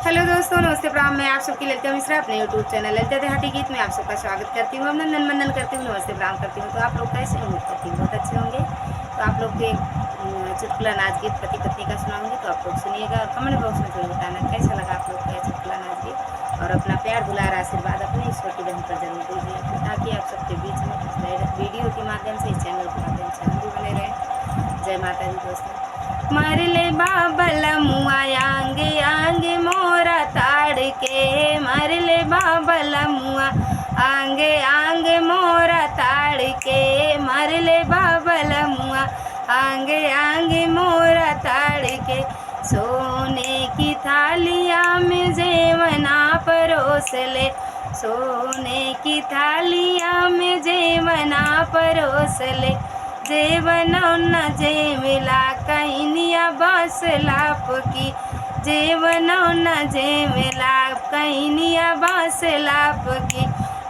Hello दोस्तों, नमस्ते प्रणाम। मैं आप सबकी ललिता मिश्रा अपने यूट्यूब चैनल ललिता देहाती गीत में आप सबका स्वागत करती हूँ। अभिनंदन वंदन करती हूँ, नमस्ते प्रणाम करती हूँ। तो आप लोग कैसे उम्मीद करती हूँ बहुत अच्छे होंगे। तो आप लोग के चुटकुला नाच गीत पति पत्नी का सुनाऊंगी, तो आप लोग सुनिएगा और कमेंट बॉक्स में जरूर बताना कैसा लगा आप लोग का चुटकुला नाच गीत। और अपना प्यार दुलार आशीर्वाद अपनी इस छोटी बहन पर जरूर दीजिए, ताकि आप सबके बीच में वीडियो के माध्यम से, इस चैनल के माध्यम से हम भी बने रहें। जय माता दी दोस्तों। मरले बाबल मुआ आंगे आंगे मोरा ताड़ के, मरले बाबल मुआ आंगे आंगे मोरा ताड़ के, मरले बाबल मुआ आंगे आंगे मोरा ताड़ के। सोने की थालिया में जेवना परोस ले, सोने की थालिया में जेवना परोस ले, जेवना न जेमिला कहिनिया बास लाप की, जेवना न जेमिला कहिनिया बास लाप की।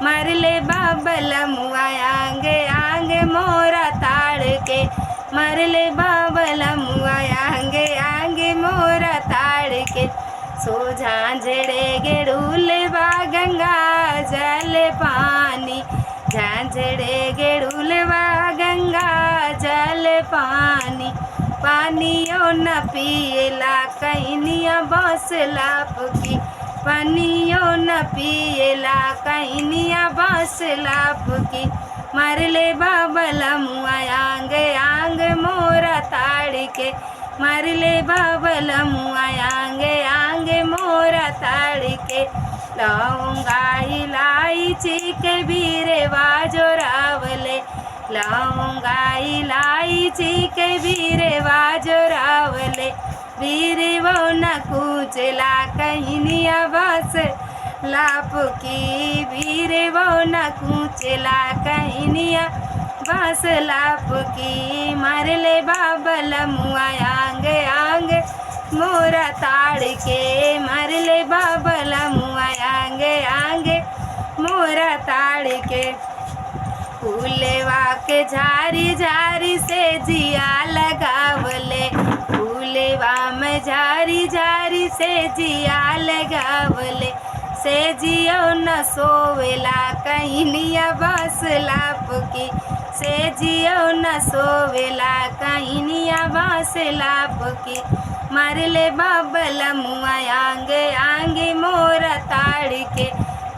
मरले बाबल मुआ आंगे आंगे मोरा ताड़ के, मरले बाबल मुआ आंगे आंगे मोरा ताड़ के। सो झांझड़े गेड़ूले बा गंगा जल पानी, झांझड़े गेड़ूले बा गंगा जल पानी, पानियों न पियला कहिनिया बास लाप की, पानियों न पियला कहिनिया बास लाप की। मरले बाबल मुआ आंगे आंगे मोरा ताड़ के, मरले बाबल मुआ आंगे आंगे मोरा ताड़ के। लौंगा इलायची के बीरे बाजोरावले, लौंगा इलायची के बीरे बाजोरावले, बीरे वो न कुचला कहिनिया बास लाप की, बीरे वो न कुचला कहिनिया बास लाप की। मरले बाबल मुआ आंगे आंगे मोरा ताड़ के, मरले बाबल मुआ आंगे आंगे मोरा ताड़ के। फूलेवा के झारी झारी से जिया लगावले, फूलेवा में झारी झारी से जिया लगावले, से जियो न सोवेला कहिनिया बास लाप की, से जियो न सोवेला कहिनिया बास लाप की। मरले बाबल मुआ आंगे आंगे मोरा ताड़ के,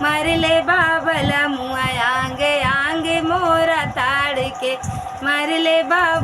मरले बाबल मुआ आंगे आंगे मोरा ताड़ के, मरले बाबल